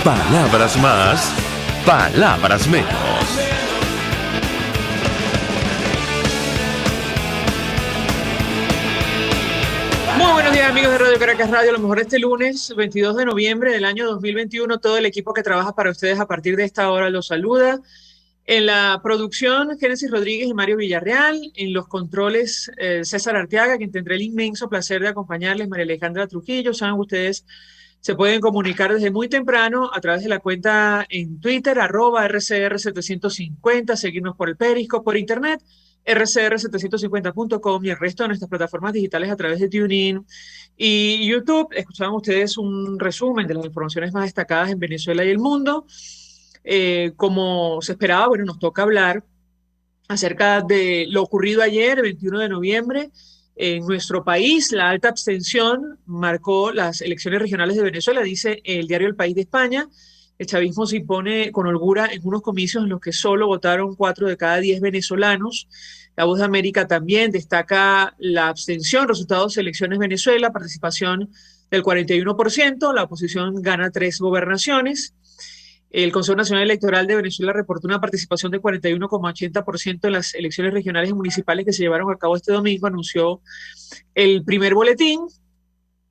Palabras más, palabras menos. Muy buenos días, amigos de Radio Caracas Radio. A lo mejor este lunes 22 de noviembre del año 2021, todo el equipo que trabaja para ustedes a partir de esta hora los saluda. En la producción, Génesis Rodríguez y Mario Villarreal. En los controles, César Arteaga, quien tendré el inmenso placer de acompañarles, María Alejandra Trujillo. Saben ustedes, se pueden comunicar desde muy temprano a través de la cuenta en Twitter, @RCR750, seguirnos por el Periscope, por internet, rcr750.com y el resto de nuestras plataformas digitales a través de TuneIn y YouTube. Escuchaban ustedes un resumen de las informaciones más destacadas en Venezuela y el mundo. Como se esperaba, bueno, nos toca hablar acerca de lo ocurrido ayer, el 21 de noviembre. En nuestro país, la alta abstención marcó las elecciones regionales de Venezuela, dice el diario El País de España. El chavismo se impone con holgura en unos comicios en los que solo votaron 4 de cada 10 venezolanos. La Voz de América también destaca la abstención, resultados de elecciones Venezuela, participación del 41%, la oposición gana 3 gobernaciones. El Consejo Nacional Electoral de Venezuela reportó una participación de 41,80% en las elecciones regionales y municipales que se llevaron a cabo este domingo, anunció el primer boletín.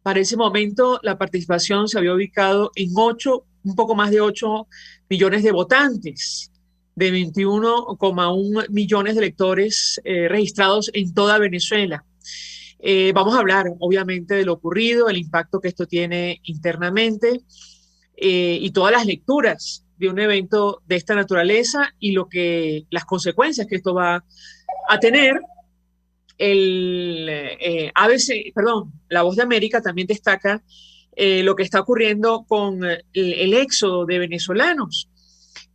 Para ese momento, la participación se había ubicado en un poco más de 8 millones de votantes, de 21,1 millones de electores registrados en toda Venezuela. Vamos a hablar, obviamente, de lo ocurrido, el impacto que esto tiene internamente y todas las lecturas de un evento de esta naturaleza y las consecuencias que esto va a tener. El La Voz de América también destaca lo que está ocurriendo con el éxodo de venezolanos,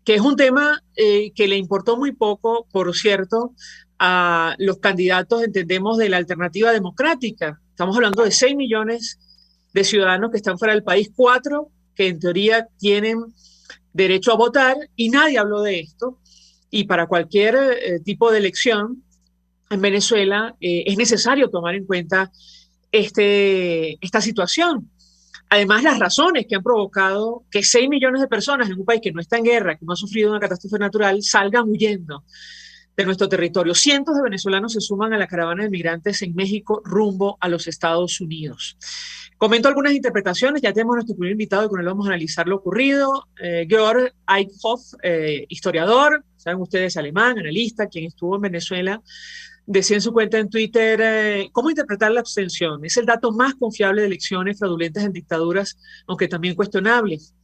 que es un tema que le importó muy poco, por cierto, a los candidatos, entendemos, de la alternativa democrática. Estamos hablando de 6 millones de ciudadanos que están fuera del país, 4 que en teoría tienen derecho a votar, y nadie habló de esto. Y para cualquier tipo de elección en Venezuela es necesario tomar en cuenta esta situación. Además, las razones que han provocado que 6 millones de personas en un país que no está en guerra, que no ha sufrido una catástrofe natural, salgan huyendo de nuestro territorio. Cientos de venezolanos se suman a la caravana de migrantes en México rumbo a los Estados Unidos. Comento algunas interpretaciones, ya tenemos a nuestro primer invitado y con él vamos a analizar lo ocurrido. Georg Eickhoff, historiador, saben ustedes, alemán, analista, quien estuvo en Venezuela, decía en su cuenta en Twitter, ¿cómo interpretar la abstención? Es el dato más confiable de elecciones fraudulentas en dictaduras, aunque también cuestionables.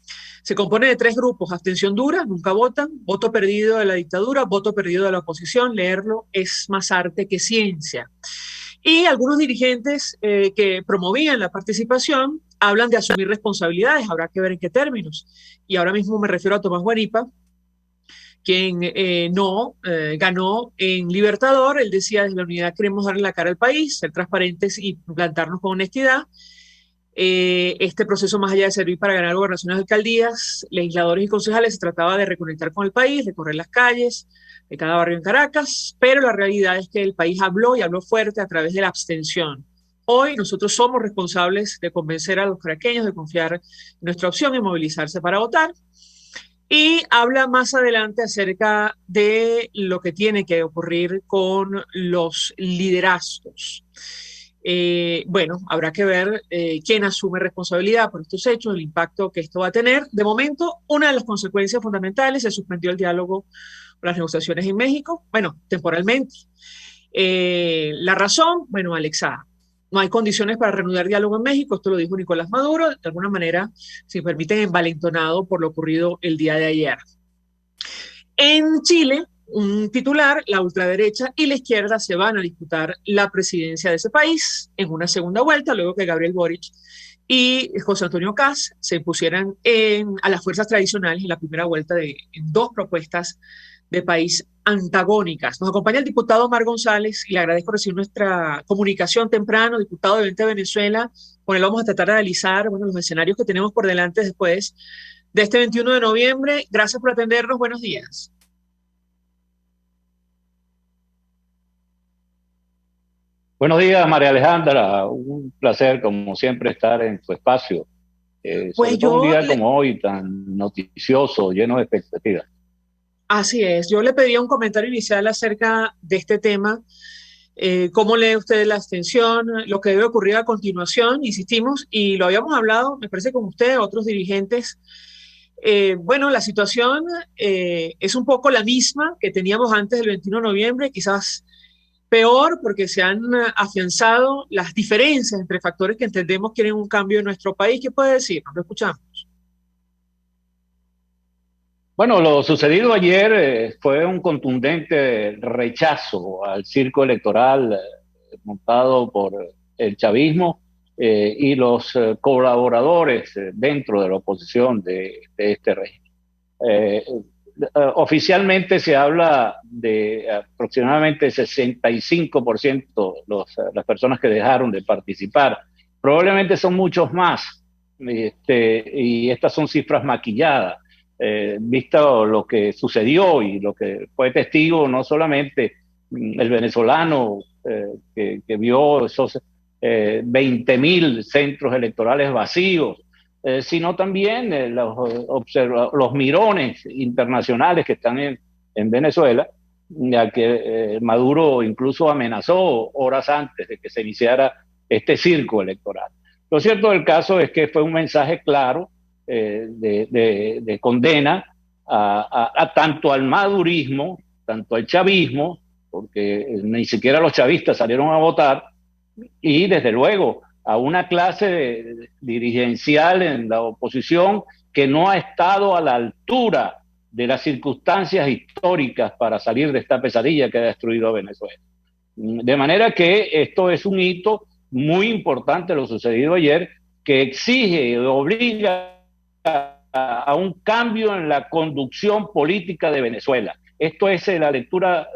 Se compone de 3 grupos: abstención dura, nunca votan; voto perdido de la dictadura; voto perdido de la oposición. Leerlo es más arte que ciencia. Y algunos dirigentes que promovían la participación hablan de asumir responsabilidades, habrá que ver en qué términos. Y ahora mismo me refiero a Tomás Guaripa, quien no ganó en Libertador. Él decía: desde la unidad queremos darle la cara al país, ser transparentes y plantarnos con honestidad. Este proceso, más allá de servir para ganar gobernaciones, alcaldías, legisladores y concejales, se trataba de reconectar con el país, recorrer las calles de cada barrio en Caracas, pero la realidad es que el país habló y habló fuerte a través de la abstención. Hoy nosotros somos responsables de convencer a los caraqueños de confiar en nuestra opción y movilizarse para votar. Y habla más adelante acerca de lo que tiene que ocurrir con los liderazgos. Bueno, habrá que ver quién asume responsabilidad por estos hechos, el impacto que esto va a tener. De momento, una de las consecuencias fundamentales: se suspendió el diálogo con las negociaciones en México, bueno, temporalmente. La razón, bueno, Alexa, no hay condiciones para reanudar diálogo en México, esto lo dijo Nicolás Maduro, de alguna manera, si me permiten, envalentonado por lo ocurrido el día de ayer. En Chile, un titular: la ultraderecha y la izquierda se van a disputar la presidencia de ese país en una segunda vuelta, luego que Gabriel Boric y José Antonio Kast se pusieran a las fuerzas tradicionales en la primera vuelta de 2 propuestas de país antagónicas. Nos acompaña el diputado Omar González y le agradezco recibir nuestra comunicación temprano, diputado de 20 Venezuela. Con él vamos a tratar de analizar, bueno, los escenarios que tenemos por delante después de este 21 de noviembre. Gracias por atendernos. Buenos días. Buenos días, María Alejandra. Un placer, como siempre, estar en tu espacio. Pues sobre todo un yo, día como hoy, tan noticioso, lleno de expectativas. así es, yo le pediría un comentario inicial acerca de este tema. ¿Cómo lee usted la abstención? Lo que debe ocurrir a continuación, insistimos, y lo habíamos hablado, me parece, con usted, otros dirigentes. Bueno, la situación es un poco la misma que teníamos antes del 21 de noviembre, quizás peor porque se han afianzado las diferencias entre factores que entendemos quieren un cambio en nuestro país. ¿Qué puede decir? Lo escuchamos. Bueno, lo sucedido ayer fue un contundente rechazo al circo electoral montado por el chavismo y los colaboradores dentro de la oposición de este régimen. Eh, Oficialmente se habla de aproximadamente 65% las personas que dejaron de participar. Probablemente son muchos más, y estas son cifras maquilladas, visto lo que sucedió y lo que fue testigo no solamente el venezolano que vio esos 20.000 centros electorales vacíos, sino también los mirones internacionales que están en Venezuela, ya que Maduro incluso amenazó horas antes de que se iniciara este circo electoral. Lo cierto del caso es que fue un mensaje claro de condena a tanto al madurismo, tanto al chavismo, porque ni siquiera los chavistas salieron a votar, y desde luego a una clase dirigencial en la oposición que no ha estado a la altura de las circunstancias históricas para salir de esta pesadilla que ha destruido a Venezuela. De manera que esto es un hito muy importante, lo sucedido ayer, que exige, obliga a un cambio en la conducción política de Venezuela. Esto es la lectura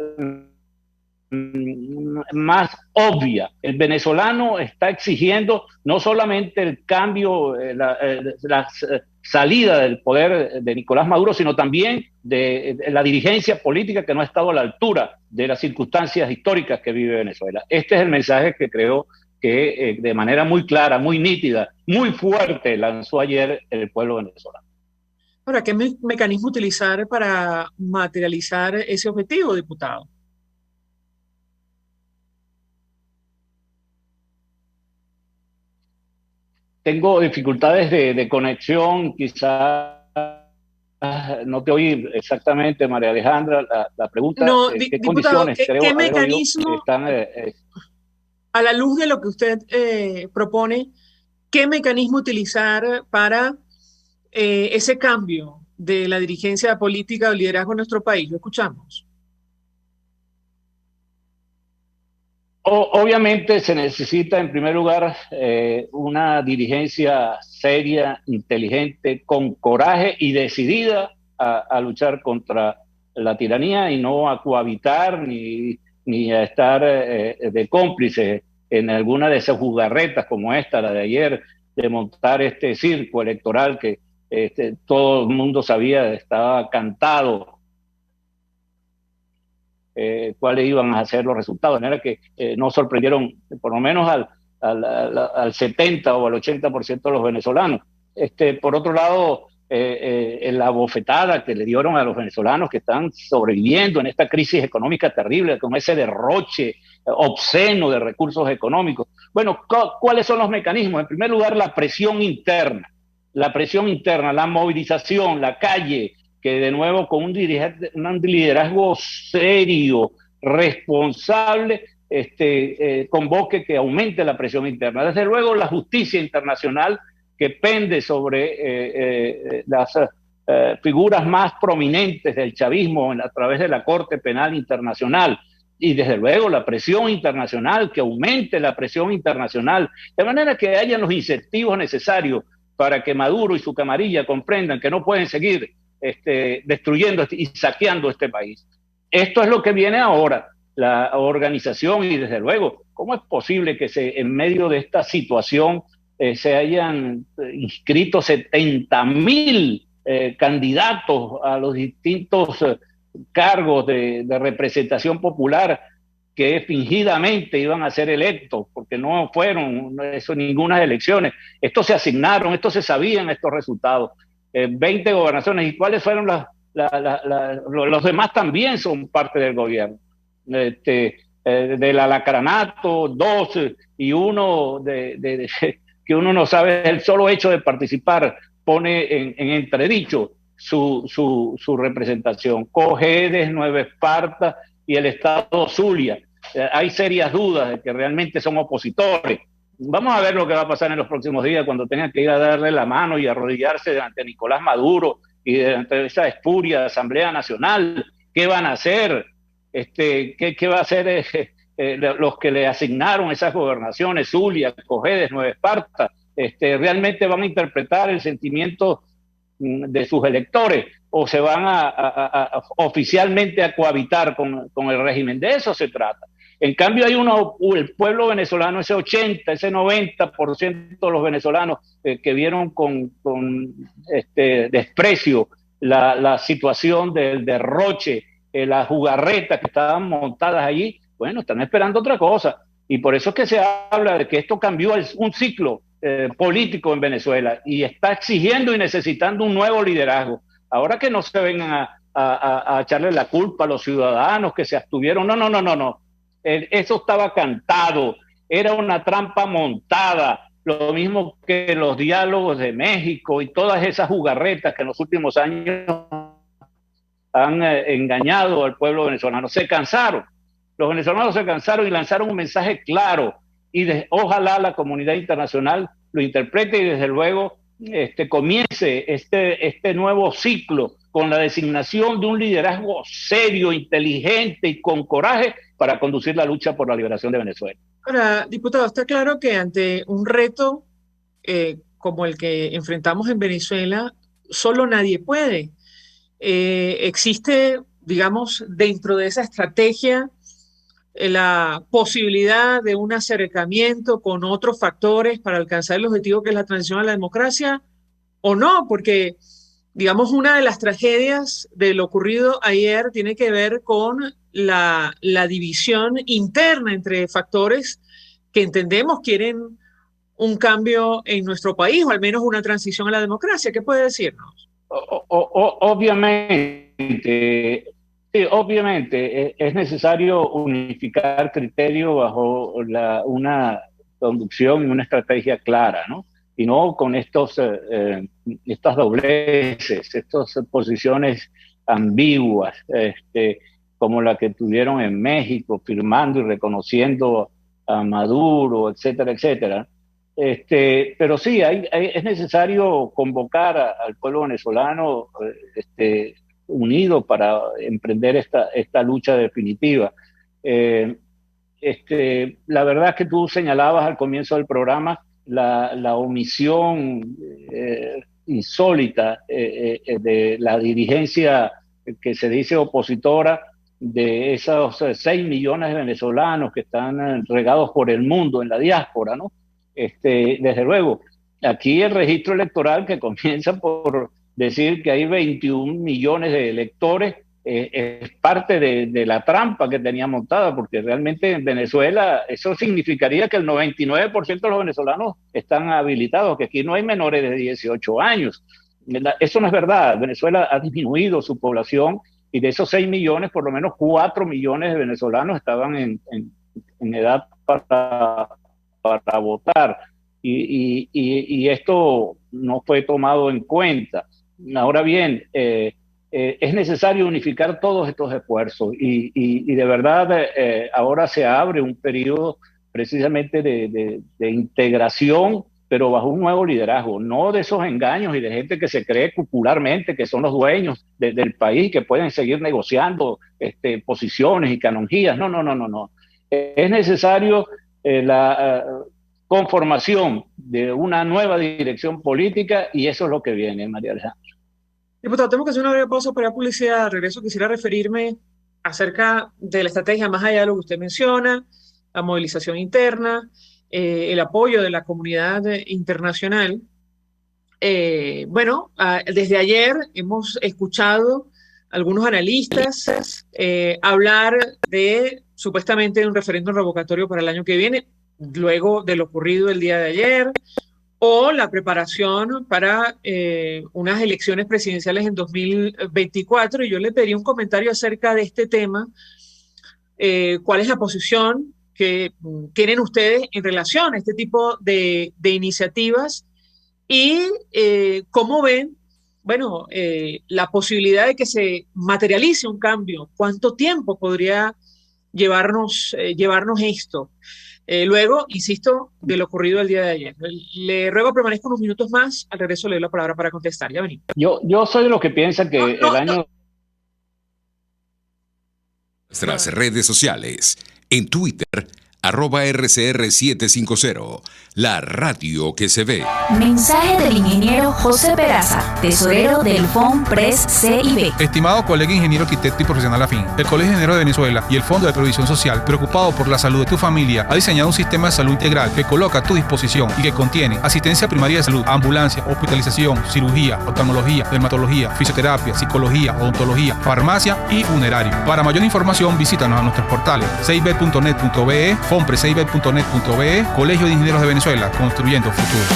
más obvia. El venezolano está exigiendo no solamente el cambio, la salida del poder de Nicolás Maduro, sino también de la dirigencia política que no ha estado a la altura de las circunstancias históricas que vive Venezuela. Este es el mensaje que creo que de manera muy clara, muy nítida, muy fuerte lanzó ayer el pueblo venezolano. Ahora, ¿qué mecanismo utilizar para materializar ese objetivo, diputado? Tengo dificultades de conexión, quizás no te oí exactamente, María Alejandra, la pregunta, No, ¿qué diputado, condiciones ¿qué creo haber oído mecanismo, están? a la luz de lo que usted propone, qué mecanismo utilizar para ese cambio de la dirigencia política o liderazgo en nuestro país? Lo escuchamos. Obviamente se necesita en primer lugar una dirigencia seria, inteligente, con coraje y decidida a luchar contra la tiranía y no a cohabitar ni a estar de cómplice en alguna de esas jugarretas como esta, la de ayer, de montar este circo electoral que todo el mundo sabía estaba cantado cuáles iban a ser los resultados, de manera que no sorprendieron por lo menos al 70 o al 80% de los venezolanos. Por otro lado, la bofetada que le dieron a los venezolanos que están sobreviviendo en esta crisis económica terrible, con ese derroche obsceno de recursos económicos. Bueno, ¿cuáles son los mecanismos? En primer lugar, la presión interna, la movilización, la calle, que de nuevo con un liderazgo serio, responsable, convoque que aumente la presión interna. Desde luego la justicia internacional que pende sobre las figuras más prominentes del chavismo a través de la Corte Penal Internacional. Y desde luego la presión internacional, que aumente la presión internacional, de manera que haya los incentivos necesarios para que Maduro y su camarilla comprendan que no pueden seguir destruyendo y saqueando este país. Esto es lo que viene ahora, la organización y desde luego, ¿cómo es posible que en medio de esta situación se hayan inscrito 70.000 candidatos a los distintos cargos de representación popular que fingidamente iban a ser electos, porque no fueron eso, ninguna elecciones. Estos se asignaron, estos se sabían estos resultados. 20 gobernaciones. ¿Y cuáles fueron los demás? También son parte del gobierno. Del alacranato, 2 y uno que uno no sabe, el solo hecho de participar pone en entredicho su representación. Cojedes, Nueva Esparta y el Estado Zulia. Hay serias dudas de que realmente son opositores. Vamos a ver lo que va a pasar en los próximos días cuando tengan que ir a darle la mano y arrodillarse ante Nicolás Maduro y ante esa espuria de Asamblea Nacional. ¿Qué van a hacer? ¿Qué va a hacer los que le asignaron esas gobernaciones, Zulia, Cojedes, Nueva Esparta? ¿Realmente van a interpretar el sentimiento de sus electores o se van oficialmente a cohabitar con el régimen? De eso se trata. En cambio hay el pueblo venezolano, ese 80, ese 90% de los venezolanos que vieron con desprecio la situación del derroche, las jugarretas que estaban montadas allí, bueno, están esperando otra cosa. Y por eso es que se habla de que esto cambió un ciclo político en Venezuela y está exigiendo y necesitando un nuevo liderazgo. Ahora que no se vengan a echarle la culpa a los ciudadanos que se abstuvieron, no. Eso estaba cantado, era una trampa montada, lo mismo que los diálogos de México y todas esas jugarretas que en los últimos años han engañado al pueblo venezolano. Se cansaron, los venezolanos se cansaron y lanzaron un mensaje claro y ojalá la comunidad internacional lo interprete y desde luego comience este nuevo ciclo con la designación de un liderazgo serio, inteligente y con coraje para conducir la lucha por la liberación de Venezuela. Ahora, diputado, está claro que ante un reto como el que enfrentamos en Venezuela, solo nadie puede. Existe, digamos, dentro de esa estrategia la posibilidad de un acercamiento con otros factores para alcanzar el objetivo que es la transición a la democracia o no, porque, digamos, una de las tragedias de lo ocurrido ayer tiene que ver con la división interna entre factores que entendemos quieren un cambio en nuestro país o al menos una transición a la democracia. ¿Qué puede decirnos? Obviamente, sí, obviamente es necesario unificar criterios bajo una conducción y una estrategia clara, ¿no? Y no con estas dobleces, estas posiciones ambiguas, como la que tuvieron en México, firmando y reconociendo a Maduro, etcétera, etcétera. Pero sí, es necesario convocar al pueblo venezolano unido para emprender esta lucha definitiva. La verdad es que tú señalabas al comienzo del programa la omisión insólita de la dirigencia que se dice opositora de esos 6 millones de venezolanos que están regados por el mundo en la diáspora, ¿no? Desde luego, aquí el registro electoral que comienza por decir que hay 21 millones de electores es parte de la trampa que tenía montada, porque realmente en Venezuela eso significaría que el 99% de los venezolanos están habilitados, que aquí no hay menores de 18 años. Eso no es verdad. Venezuela ha disminuido su población y de esos 6 millones, por lo menos 4 millones de venezolanos estaban en edad para votar y esto no fue tomado en cuenta. Ahora bien, es necesario unificar todos estos esfuerzos y de verdad ahora se abre un periodo precisamente de integración, pero bajo un nuevo liderazgo, no de esos engaños y de gente que se cree popularmente que son los dueños del país, que pueden seguir negociando posiciones y canonjías. No. Es necesario la conformación de una nueva dirección política y eso es lo que viene, María Alejandra. Diputado, tengo que hacer una breve pausa para publicidad. De regreso quisiera referirme acerca de la estrategia más allá de lo que usted menciona, la movilización interna, el apoyo de la comunidad internacional. Desde ayer hemos escuchado algunos analistas, hablar de supuestamente un referéndum revocatorio para el año que viene, luego de lo ocurrido el día de ayer, o la preparación para unas elecciones presidenciales en 2024. Y yo le pediría un comentario acerca de este tema. ¿Cuál es la posición que tienen ustedes en relación a este tipo de iniciativas? Y cómo ven, bueno, la posibilidad de que se materialice un cambio. ¿Cuánto tiempo podría llevarnos esto? Luego, insisto, de lo ocurrido el día de ayer. Le ruego permanezca unos minutos más. Al regreso le doy la palabra para contestar. Ya venimos. Yo soy de los que piensa No, que no, el no. año Nuestras redes sociales. En Twitter, @RCR750. La radio que se ve. Mensaje del ingeniero José Peraza, tesorero del FONPRES CIB. Estimado colega ingeniero arquitecto y profesional afín, el Colegio de Ingenieros de Venezuela y el Fondo de Previsión Social, preocupado por la salud de tu familia, ha diseñado un sistema de salud integral que coloca a tu disposición y que contiene asistencia primaria de salud, ambulancia, hospitalización, cirugía, oftalmología, dermatología, fisioterapia, psicología, odontología, farmacia y funerario. Para mayor información, visítanos a nuestros portales cib.net.be, fonprescib.net.be, Colegio de Ingenieros de Venezuela, construyendo futuro.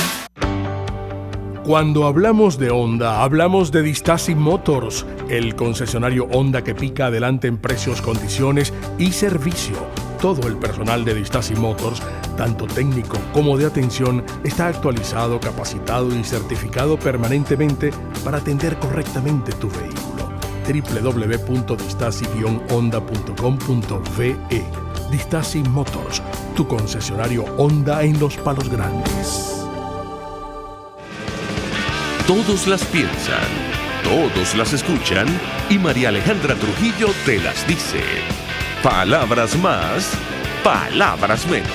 Cuando hablamos de Honda, hablamos de Distasi Motors, el concesionario Honda que pica adelante en precios, condiciones y servicio. Todo el personal de Distasi Motors, tanto técnico como de atención, está actualizado, capacitado y certificado permanentemente para atender correctamente tu vehículo. www.distasi-honda.com.ve. Distasi Motors, tu concesionario Honda en Los Palos Grandes. Todos las piensan, todos las escuchan y María Alejandra Trujillo te las dice. Palabras más, palabras menos.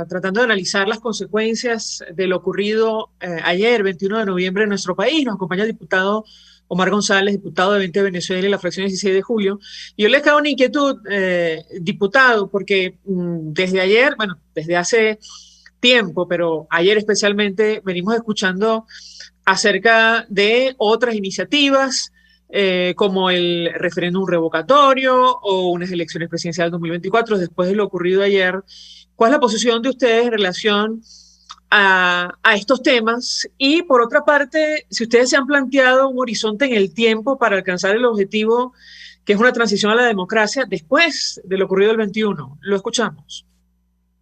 Tratando de analizar las consecuencias de lo ocurrido ayer, 21 de noviembre, en nuestro país. Nos acompaña el diputado Omar González, diputado de 20 Venezuela y la fracción 16 de julio. Y yo les cago una inquietud, diputado, porque desde ayer, bueno, desde hace tiempo, pero ayer especialmente venimos escuchando acerca de otras iniciativas como el referéndum revocatorio o unas elecciones presidenciales 2024 después de lo ocurrido ayer. ¿Cuál es la posición de ustedes en relación a estos temas? Y por otra parte, si ustedes se han planteado un horizonte en el tiempo para alcanzar el objetivo que es una transición a la democracia después de lo ocurrido el 21. Lo escuchamos.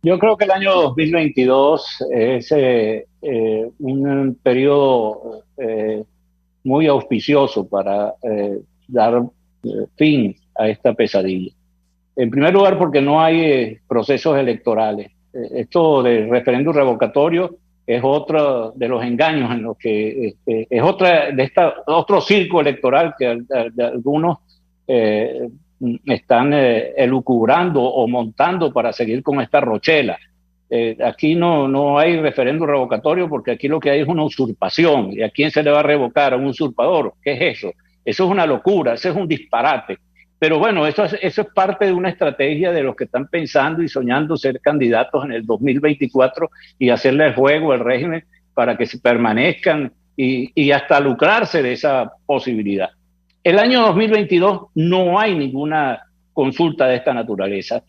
Yo creo que el año 2022 es un periodo muy auspicioso para dar fin a esta pesadilla. En primer lugar, porque no hay procesos electorales. Esto del referéndum revocatorio es otro de los engaños en los que es otro circo electoral que de algunos están elucubrando o montando para seguir con esta rochela. Aquí no hay referéndum revocatorio porque aquí lo que hay es una usurpación. ¿Y a quién se le va a revocar? ¿A un usurpador? ¿Qué es eso? Eso es una locura, eso es un disparate. Pero bueno, eso es parte de una estrategia de los que están pensando y soñando ser candidatos en el 2024 y hacerle el juego al régimen para que se permanezcan y hasta lucrarse de esa posibilidad. El año 2022 no hay ninguna consulta de esta naturaleza.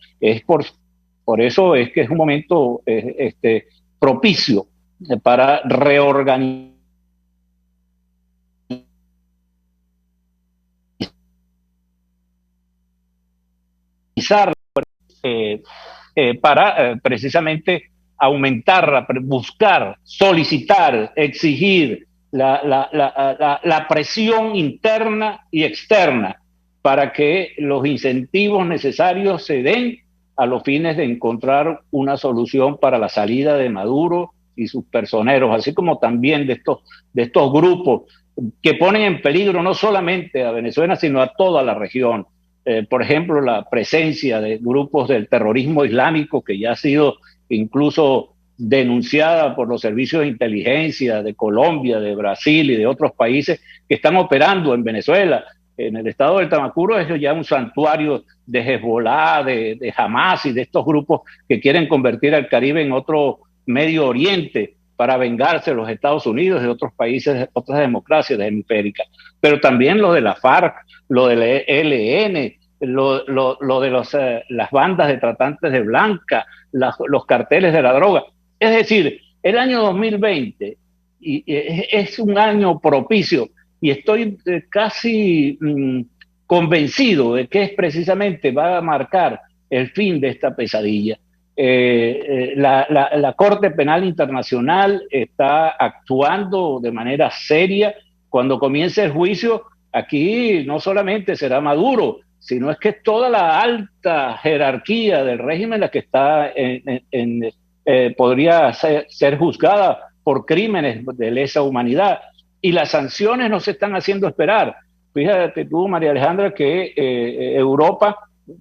Por eso es que es un momento propicio para reorganizar para precisamente aumentar, buscar, solicitar, exigir la presión interna y externa para que los incentivos necesarios se den a los fines de encontrar una solución para la salida de Maduro y sus personeros, así como también de estos grupos que ponen en peligro no solamente a Venezuela, sino a toda la región. Por ejemplo, la presencia de grupos del terrorismo islámico que ya ha sido incluso denunciada por los servicios de inteligencia de Colombia, de Brasil y de otros países que están operando en Venezuela. En el estado del Tamacuro es ya un santuario de Hezbollah, de Hamas y de estos grupos que quieren convertir al Caribe en otro Medio Oriente para vengarse de los Estados Unidos y de otros países, otras democracias hemisféricas, pero también lo de la FARC, lo del ELN, lo de las bandas de tratantes de blanca, los carteles de la droga. Es decir, el año 2020 es un año propicio y estoy casi convencido de que es precisamente va a marcar el fin de esta pesadilla. La Corte Penal Internacional está actuando de manera seria. Cuando comience el juicio, aquí no solamente será Maduro, sino es que toda la alta jerarquía del régimen la que está podría ser juzgada por crímenes de lesa humanidad. Y las sanciones no se están haciendo esperar. Fíjate tú, María Alejandra, que Europa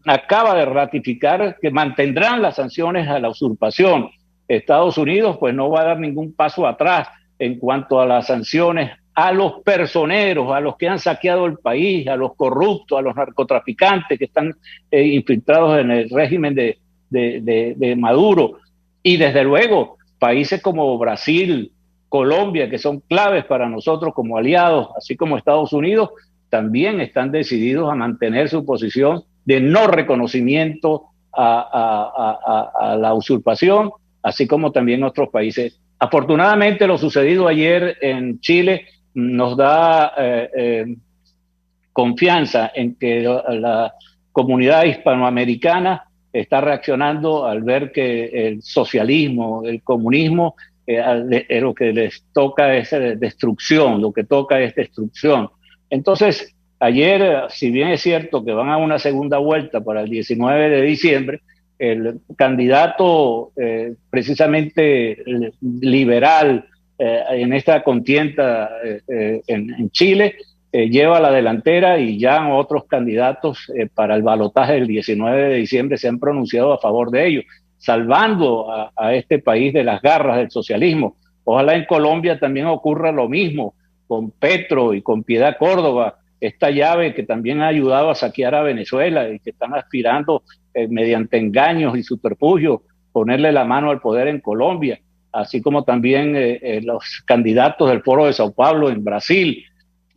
acaba de ratificar que mantendrán las sanciones a la usurpación. Estados Unidos pues no va a dar ningún paso atrás en cuanto a las sanciones a los personeros, a los que han saqueado el país, a los corruptos, a los narcotraficantes que están infiltrados en el régimen de Maduro. Y desde luego, países como Brasil, Colombia, que son claves para nosotros como aliados, así como Estados Unidos, también están decididos a mantener su posición de no reconocimiento a la usurpación, así como también otros países. Afortunadamente, lo sucedido ayer en Chile nos da confianza en que la comunidad hispanoamericana está reaccionando al ver que el socialismo, el comunismo, lo que les toca es destrucción, lo que toca es destrucción. Entonces, ayer, si bien es cierto que van a una segunda vuelta para el 19 de diciembre, el candidato precisamente liberal en esta contienda en Chile lleva la delantera y ya otros candidatos para el balotaje del 19 de diciembre se han pronunciado a favor de ello, salvando a este país de las garras del socialismo. Ojalá en Colombia también ocurra lo mismo con Petro y con Piedad Córdoba, esta llave que también ha ayudado a saquear a Venezuela y que están aspirando mediante engaños y subterfugios ponerle la mano al poder en Colombia, así como también los candidatos del Foro de Sao Paulo en Brasil.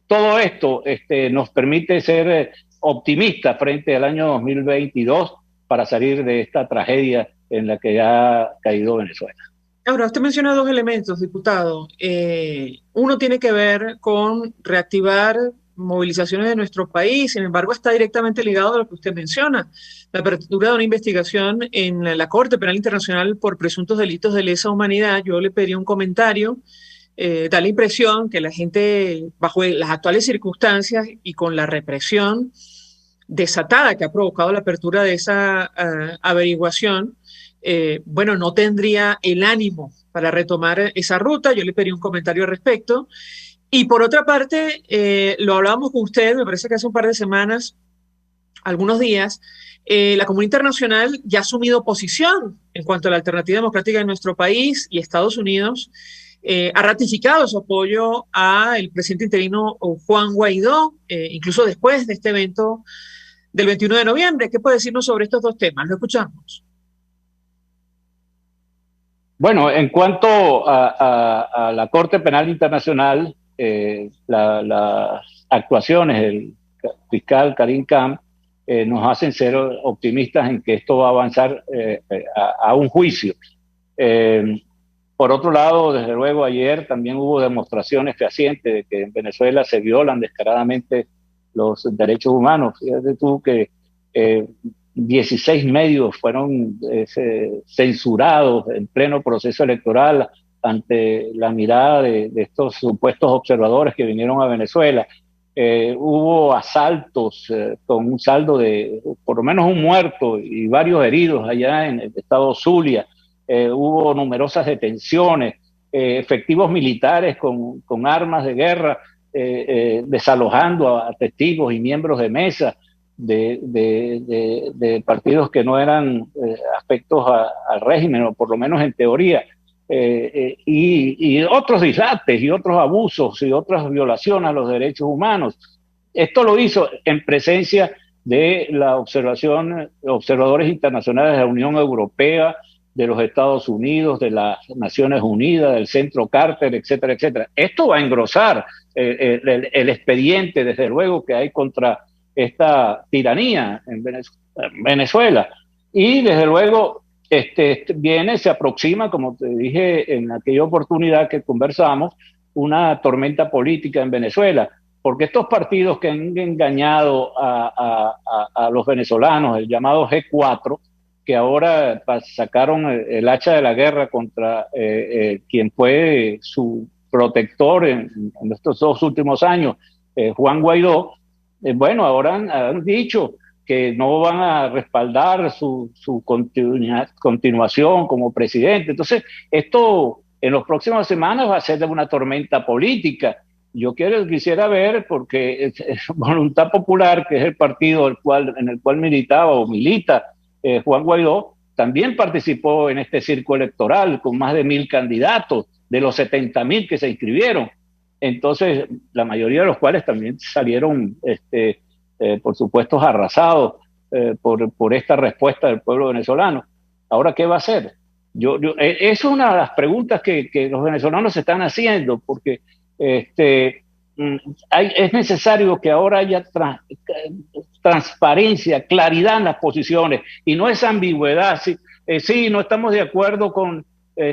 Todo esto nos permite ser optimistas frente al año 2022 para salir de esta tragedia en la que ha caído Venezuela. Ahora, usted menciona dos elementos, diputado. Uno tiene que ver con reactivar movilizaciones de nuestro país, sin embargo, está directamente ligado a lo que usted menciona, la apertura de una investigación en la Corte Penal Internacional por presuntos delitos de lesa humanidad. Yo le pediría un comentario. Da la impresión que la gente, bajo las actuales circunstancias y con la represión desatada que ha provocado la apertura de esa averiguación, bueno, no tendría el ánimo para retomar esa ruta. Yo le pedí un comentario al respecto. Y por otra parte, lo hablábamos con usted, me parece que hace un par de semanas, algunos días, la comunidad internacional ya ha asumido posición en cuanto a la alternativa democrática de nuestro país, y Estados Unidos ha ratificado su apoyo al presidente interino Juan Guaidó, incluso después de este evento del 21 de noviembre. ¿Qué puede decirnos sobre estos dos temas? Lo escuchamos. Bueno, en cuanto a la Corte Penal Internacional, las actuaciones del fiscal Karim Khan nos hacen ser optimistas en que esto va a avanzar a un juicio. Por otro lado, desde luego, ayer también hubo demostraciones fehacientes de que en Venezuela se violan descaradamente los derechos humanos. Fíjate tú que 16 medios fueron censurados en pleno proceso electoral ante la mirada de estos supuestos observadores que vinieron a Venezuela. Hubo asaltos con un saldo de por lo menos un muerto y varios heridos allá en el estado Zulia. Hubo numerosas detenciones, efectivos militares con armas de guerra desalojando a testigos y miembros de mesa de partidos que no eran afectos al régimen, o por lo menos en teoría, y otros dislates y otros abusos y otras violaciones a los derechos humanos. Esto lo hizo en presencia de la observadores internacionales de la Unión Europea, de los Estados Unidos, de las Naciones Unidas, del Centro Carter, etcétera, etcétera. Esto va a engrosar el expediente, desde luego, que hay contra esta tiranía en Venezuela. Y desde luego se aproxima, como te dije en aquella oportunidad que conversamos, una tormenta política en Venezuela, porque estos partidos que han engañado a los venezolanos, el llamado G4, que ahora sacaron el hacha de la guerra contra quien fue su protector en estos 2 últimos años, Juan Guaidó, bueno, ahora han dicho que no van a respaldar su continuación como presidente. Entonces, esto en las próximas semanas va a ser de una tormenta política. Yo quisiera ver, porque Voluntad Popular, que es el partido en el cual militaba o milita Juan Guaidó, también participó en este circo electoral con más de 1.000 candidatos, de los 70.000 que se inscribieron. Entonces, la mayoría de los cuales también salieron, por supuesto, arrasados por esta respuesta del pueblo venezolano. Ahora, ¿qué va a hacer? Eso es una de las preguntas que los venezolanos se están haciendo, porque es necesario que ahora haya transparencia, claridad en las posiciones, y no esa ambigüedad. Sí, no estamos de acuerdo con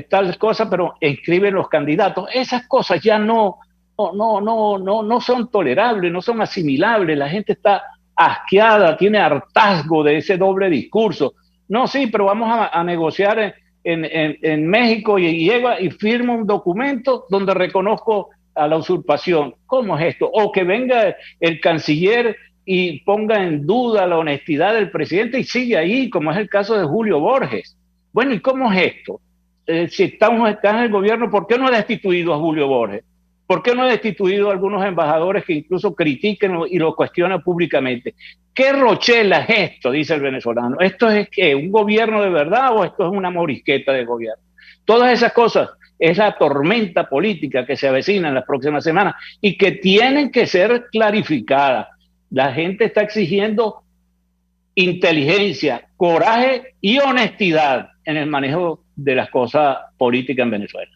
tal cosa, pero inscriben los candidatos. Esas cosas ya no son tolerables, no son asimilables. La gente está asqueada, tiene hartazgo de ese doble discurso. No, sí, pero vamos a negociar en México y firmo un documento donde reconozco a la usurpación. ¿Cómo es esto? O que venga el canciller y ponga en duda la honestidad del presidente y sigue ahí, como es el caso de Julio Borges. Bueno, ¿y cómo es esto? Si está en el gobierno, ¿por qué no ha destituido a Julio Borges? ¿Por qué no ha destituido a algunos embajadores que incluso critiquen y lo cuestionan públicamente? ¿Qué rochela es esto? Dice el venezolano. ¿Esto es qué? ¿Un gobierno de verdad o esto es una morisqueta de gobierno? Todas esas cosas es la tormenta política que se avecina en las próximas semanas y que tienen que ser clarificadas. La gente está exigiendo inteligencia, coraje y honestidad en el manejo de las cosas políticas en Venezuela.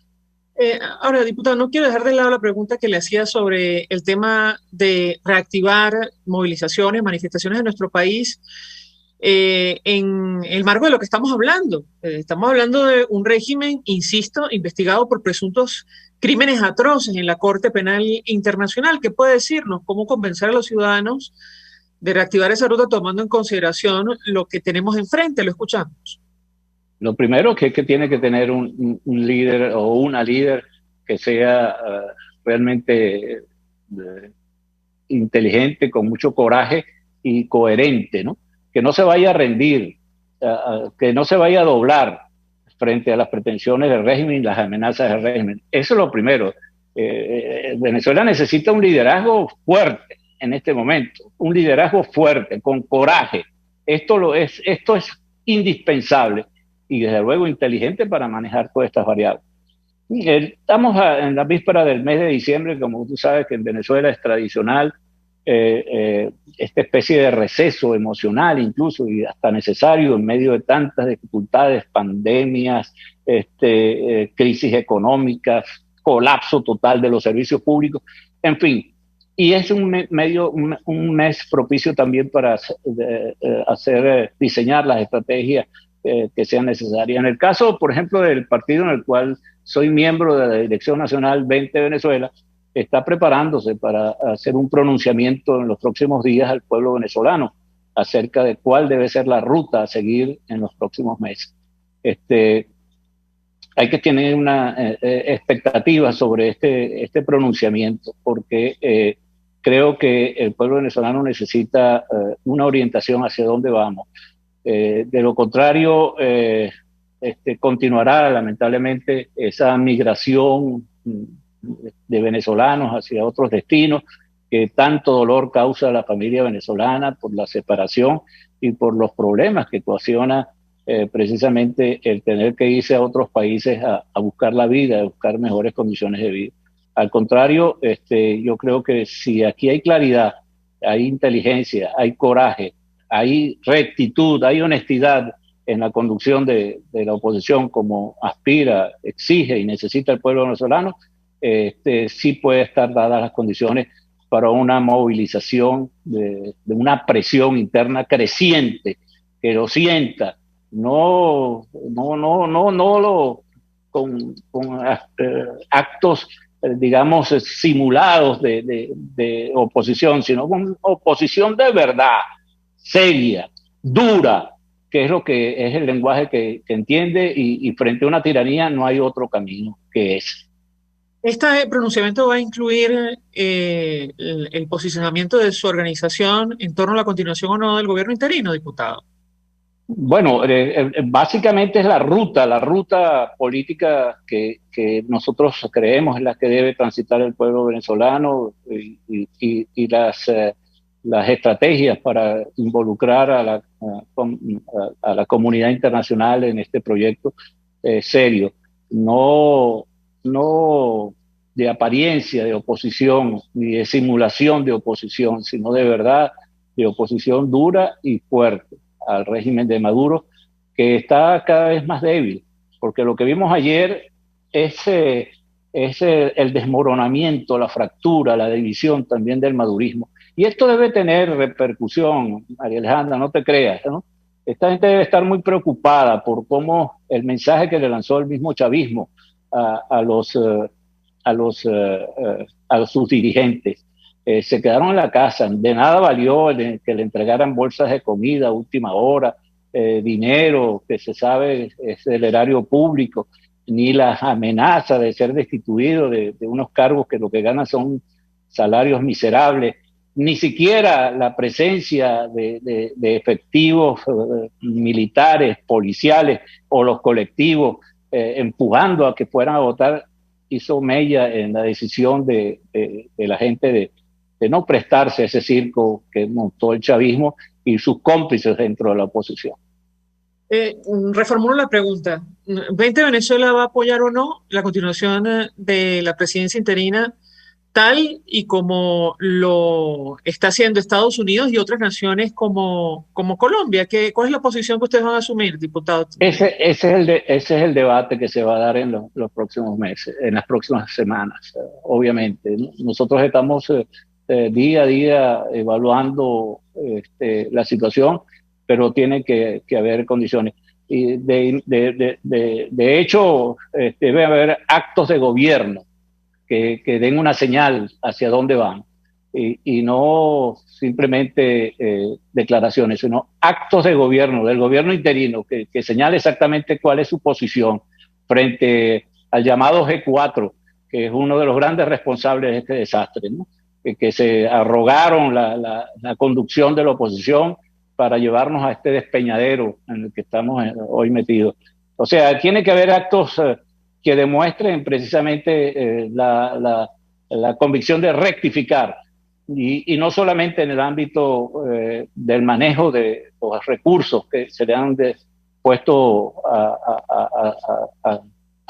Ahora, diputado, no quiero dejar de lado la pregunta que le hacía sobre el tema de reactivar movilizaciones, manifestaciones en nuestro país en el marco de lo que estamos hablando. Estamos hablando de un régimen, insisto, investigado por presuntos crímenes atroces en la Corte Penal Internacional. ¿Qué puede decirnos? ¿Cómo convencer a los ciudadanos de reactivar esa ruta tomando en consideración lo que tenemos enfrente? Lo escuchamos. Lo primero que es que tiene que tener un líder o una líder que sea realmente inteligente, con mucho coraje y coherente, ¿no? Que no se vaya a rendir, que no se vaya a doblar frente a las pretensiones del régimen y las amenazas del régimen. Eso es lo primero. Venezuela necesita un liderazgo fuerte en este momento, un liderazgo fuerte, con coraje. Esto es indispensable. Y desde luego inteligente para manejar todas estas variables. Estamos en la víspera del mes de diciembre, como tú sabes que en Venezuela es tradicional esta especie de receso emocional incluso y hasta necesario en medio de tantas dificultades, pandemias, crisis económicas, colapso total de los servicios públicos, en fin. Y es un mes propicio también para diseñar las estrategias que sean necesarias. En el caso, por ejemplo, del partido en el cual soy miembro de la Dirección Nacional 20 de Venezuela, está preparándose para hacer un pronunciamiento en los próximos días al pueblo venezolano acerca de cuál debe ser la ruta a seguir en los próximos meses. Hay que tener una expectativa sobre este pronunciamiento, porque creo que el pueblo venezolano necesita una orientación hacia dónde vamos. De lo contrario, continuará lamentablemente esa migración de venezolanos hacia otros destinos que tanto dolor causa a la familia venezolana por la separación y por los problemas que ocasiona precisamente el tener que irse a otros países a buscar la vida, a buscar mejores condiciones de vida. Al contrario, yo creo que si aquí hay claridad, hay inteligencia, hay coraje, hay rectitud, hay honestidad en la conducción de la oposición como aspira, exige y necesita el pueblo venezolano, sí puede estar dadas las condiciones para una movilización de una presión interna creciente, que lo sienta, no con actos, digamos, simulados de oposición, sino con oposición de verdad, seria, dura, que es lo que es el lenguaje que entiende, y frente a una tiranía no hay otro camino que ese. ¿Este pronunciamiento va a incluir el posicionamiento de su organización en torno a la continuación o no del gobierno interino, diputado? Bueno, básicamente es la ruta política que nosotros creemos es la que debe transitar el pueblo venezolano, y las estrategias para involucrar a la comunidad internacional en este proyecto serio. No de apariencia de oposición ni de simulación de oposición, sino de verdad de oposición dura y fuerte al régimen de Maduro, que está cada vez más débil, porque lo que vimos ayer es el desmoronamiento, la fractura, la división también del madurismo. Y esto debe tener repercusión, María Alejandra, no te creas, ¿no? Esta gente debe estar muy preocupada por cómo el mensaje que le lanzó el mismo chavismo a sus dirigentes se quedaron en la casa. De nada valió que le entregaran bolsas de comida a última hora, dinero que se sabe es del erario público, ni las amenazas de ser destituido de unos cargos que lo que ganan son salarios miserables, ni siquiera la presencia de efectivos militares, policiales o los colectivos empujando a que fueran a votar, hizo mella en la decisión de la gente de no prestarse a ese circo que montó el chavismo y sus cómplices dentro de la oposición. Reformulo la pregunta. ¿20 Venezuela va a apoyar o no la continuación de la presidencia interina tal y como lo está haciendo Estados Unidos y otras naciones como Colombia? ¿Cuál es la posición que ustedes van a asumir, diputado? Ese es el debate que se va a dar en los próximos meses, en las próximas semanas, obviamente. Nosotros estamos día a día evaluando la situación, pero tiene que haber condiciones. Y de hecho, debe haber actos de gobierno que den una señal hacia dónde van, y no simplemente declaraciones, sino actos de gobierno, del gobierno interino, que señale exactamente cuál es su posición frente al llamado G4, que es uno de los grandes responsables de este desastre, ¿no? Que se arrogaron la conducción de la oposición para llevarnos a este despeñadero en el que estamos hoy metidos. O sea, tiene que haber actos que demuestren precisamente la convicción de rectificar, y no solamente en el ámbito del manejo de los recursos que se le han puesto a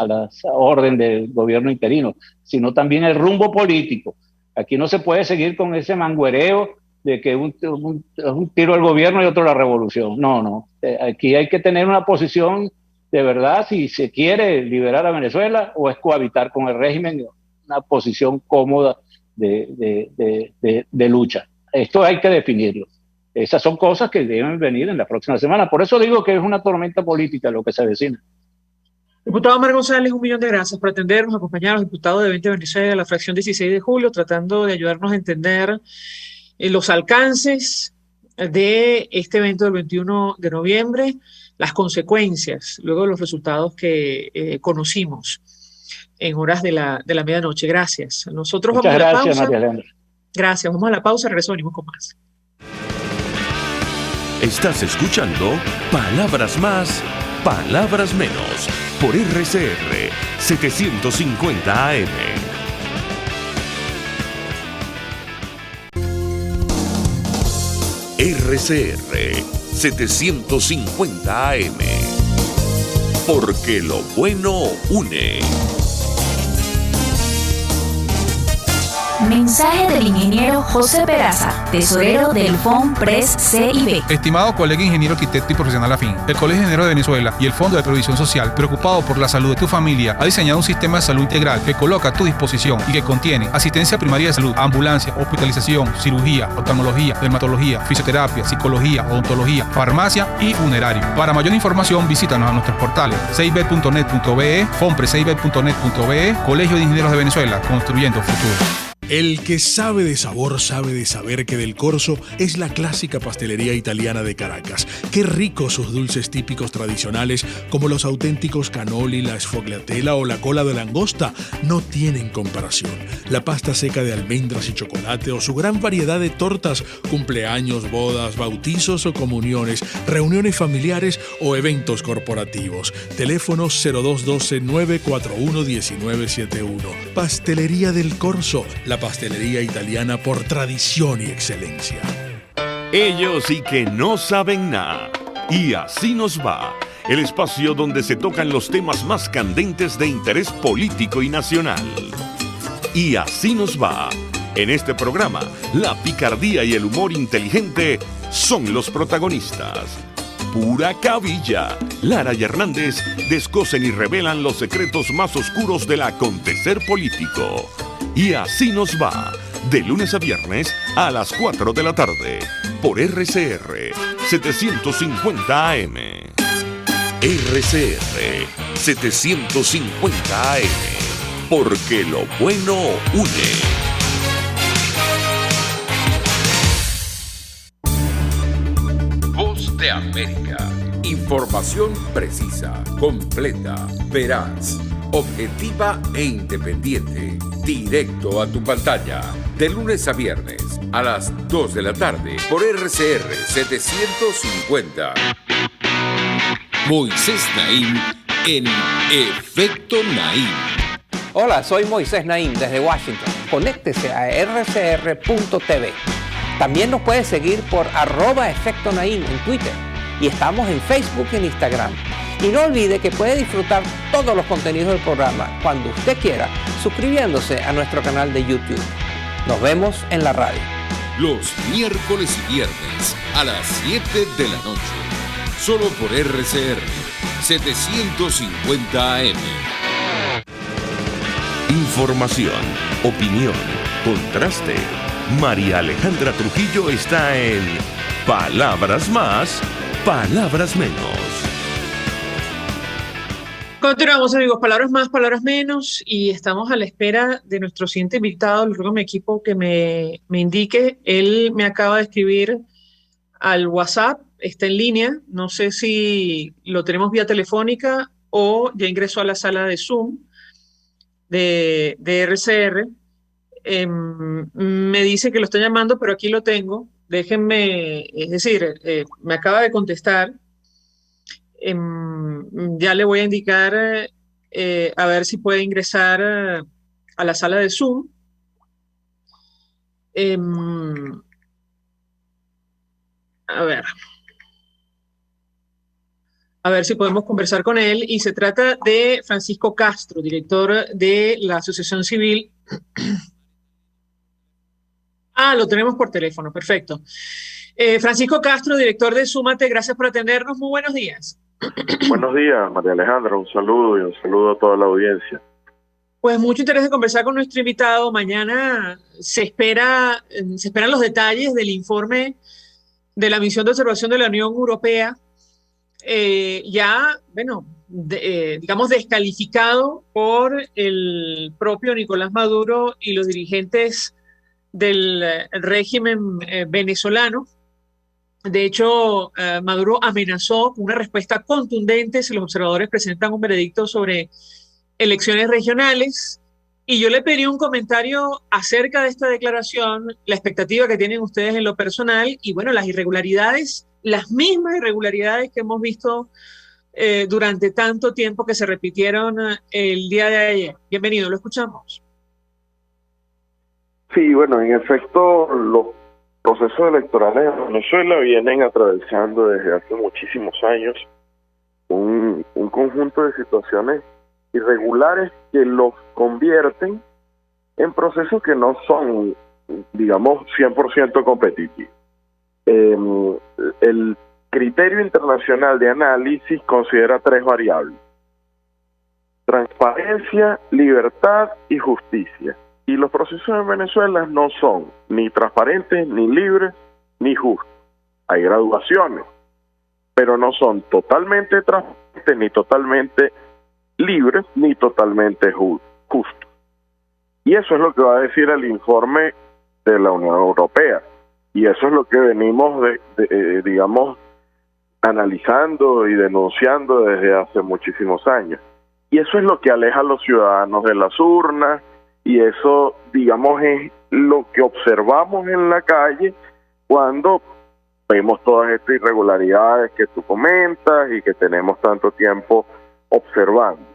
la orden del gobierno interino, sino también el rumbo político. Aquí no se puede seguir con ese manguereo de que un tiro al gobierno y otro a la revolución. No. Aquí hay que tener una posición de verdad si se quiere liberar a Venezuela o es cohabitar con el régimen, una posición cómoda de lucha. Esto hay que definirlo. Esas son cosas que deben venir en la próxima semana. Por eso digo que es una tormenta política lo que se avecina. Diputado Omar González, 1.000.000 de gracias por atendernos, acompañarnos, diputado de 20 Venezuela de la fracción 16 de julio, tratando de ayudarnos a entender los alcances de este evento del 21 de noviembre, las consecuencias, luego de los resultados que conocimos en horas de la medianoche. Gracias. Nosotros Muchas vamos a la gracias, pausa. María Alejandra. Gracias. Vamos a la pausa, regreso, venimos con más. Estás escuchando Palabras Más, Palabras Menos, por RCR 750 AM. RCR 750 AM. Porque lo bueno une. Mensaje del ingeniero José Peraza, tesorero del FONPRES CIB. Estimado colega ingeniero, arquitecto y profesional afín, el Colegio de Ingenieros de Venezuela y el Fondo de Previsión Social, preocupado por la salud de tu familia, ha diseñado un sistema de salud integral que coloca a tu disposición y que contiene asistencia primaria de salud, ambulancia, hospitalización, cirugía, oftalmología, dermatología, fisioterapia, psicología, odontología, farmacia y funerario. Para mayor información, visítanos a nuestros portales cib.net.be, fonprescib.net.be, Colegio de Ingenieros de Venezuela, construyendo futuro. El que sabe de sabor sabe de saber que Del Corso es la clásica pastelería italiana de Caracas. Qué ricos sus dulces típicos tradicionales como los auténticos cannoli, la sfogliatella o la cola de langosta no tienen comparación. La pasta seca de almendras y chocolate o su gran variedad de tortas, cumpleaños, bodas, bautizos o comuniones, reuniones familiares o eventos corporativos. Teléfonos 0212-941-1971. Pastelería Del Corso, la pastelería italiana por tradición y excelencia. Ellos sí que no saben nada. Y así nos va. El espacio donde se tocan los temas más candentes de interés político y nacional. Y así nos va. En este programa, la picardía y el humor inteligente son los protagonistas. Pura cabilla. Lara y Hernández descosen y revelan los secretos más oscuros del acontecer político. Y así nos va, de lunes a viernes a las 4 de la tarde, por RCR 750 AM. RCR 750 AM, porque lo bueno une. Voz de América. Información precisa, completa, veraz, objetiva e independiente. Directo a tu pantalla, de lunes a viernes a las 2 de la tarde por RCR 750. Moisés Naim en Efecto Naim. Hola, soy Moisés Naim desde Washington. Conéctese a rcr.tv. También nos puede seguir por @Efecto Naim en Twitter. Y estamos en Facebook y en Instagram. Y no olvide que puede disfrutar todos los contenidos del programa cuando usted quiera, suscribiéndose a nuestro canal de YouTube. Nos vemos en la radio. Los miércoles y viernes a las 7 de la noche. Solo por RCR 750 AM. Información, opinión, contraste. María Alejandra Trujillo está en Palabras Más, Palabras Menos. Continuamos, amigos, palabras más, palabras menos, y estamos a la espera de nuestro siguiente invitado. Le ruego a mi equipo que me indique. Él me acaba de escribir al WhatsApp, está en línea, no sé si lo tenemos vía telefónica o ya ingresó a la sala de Zoom de RCR. Me dice que lo está llamando, pero aquí lo tengo. Déjenme, es decir, me acaba de contestar. Ya le voy a indicar a ver si puede ingresar a la sala de Zoom. A ver si podemos conversar con él. Y se trata de Francisco Castro, director de la Asociación Civil. Lo tenemos por teléfono, perfecto. Francisco Castro, director de Súmate, gracias por atendernos. Muy buenos días. Buenos días, María Alejandra, un saludo y un saludo a toda la audiencia. Pues mucho interés de conversar con nuestro invitado. Mañana se esperan los detalles del informe de la misión de observación de la Unión Europea, digamos descalificado por el propio Nicolás Maduro y los dirigentes del régimen venezolano. De hecho, Maduro amenazó con una respuesta contundente si los observadores presentan un veredicto sobre elecciones regionales. Y yo le pedí un comentario acerca de esta declaración, la expectativa que tienen ustedes en lo personal y, bueno, las irregularidades, las mismas irregularidades que hemos visto durante tanto tiempo que se repitieron el día de ayer. Bienvenido, lo escuchamos. Sí, bueno, en efecto, los procesos electorales en Venezuela vienen atravesando desde hace muchísimos años un conjunto de situaciones irregulares que los convierten en procesos que no son, digamos, 100% competitivos. El criterio internacional de análisis considera 3 variables: transparencia, libertad y justicia. Y los procesos en Venezuela no son ni transparentes, ni libres, ni justos. Hay graduaciones, pero no son totalmente transparentes, ni totalmente libres, ni totalmente justos. Y eso es lo que va a decir el informe de la Unión Europea. Y eso es lo que venimos, digamos, analizando y denunciando desde hace muchísimos años. Y eso es lo que aleja a los ciudadanos de las urnas, y eso, digamos, es lo que observamos en la calle cuando vemos todas estas irregularidades que tú comentas y que tenemos tanto tiempo observando.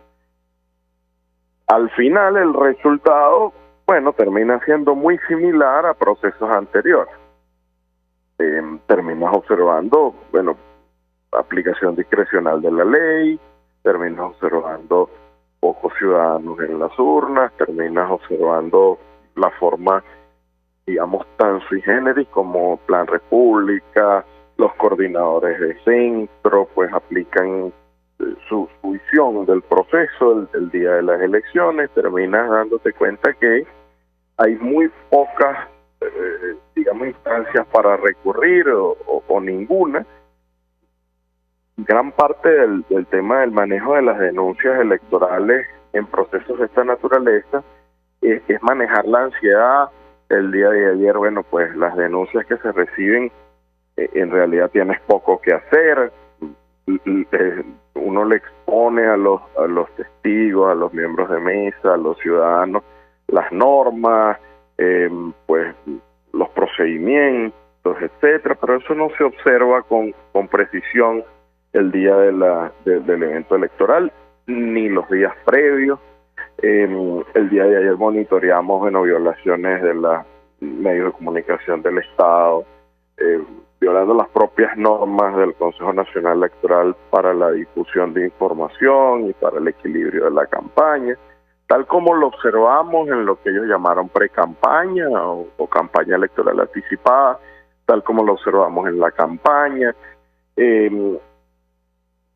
Al final, el resultado, bueno, termina siendo muy similar a procesos anteriores. Terminas observando, bueno, aplicación discrecional de la ley, terminas observando pocos ciudadanos en las urnas, terminas observando la forma, digamos, tan sui generis como Plan República, los coordinadores de centro, pues aplican su visión del proceso el día de las elecciones. Terminas dándote cuenta que hay muy pocas, digamos, instancias para recurrir o ninguna. Gran parte del tema del manejo de las denuncias electorales en procesos de esta naturaleza es manejar la ansiedad. El día de ayer, bueno, pues las denuncias que se reciben, en realidad tienes poco que hacer. Uno le expone a los testigos, a los miembros de mesa, a los ciudadanos, las normas, pues los procedimientos, etcétera, pero eso no se observa con precisión el día del evento electoral, ni los días previos. El día de ayer monitoreamos, bueno, violaciones de los medios de comunicación del Estado, violando las propias normas del Consejo Nacional Electoral para la difusión de información y para el equilibrio de la campaña, tal como lo observamos en lo que ellos llamaron pre-campaña o campaña electoral anticipada, tal como lo observamos en la campaña.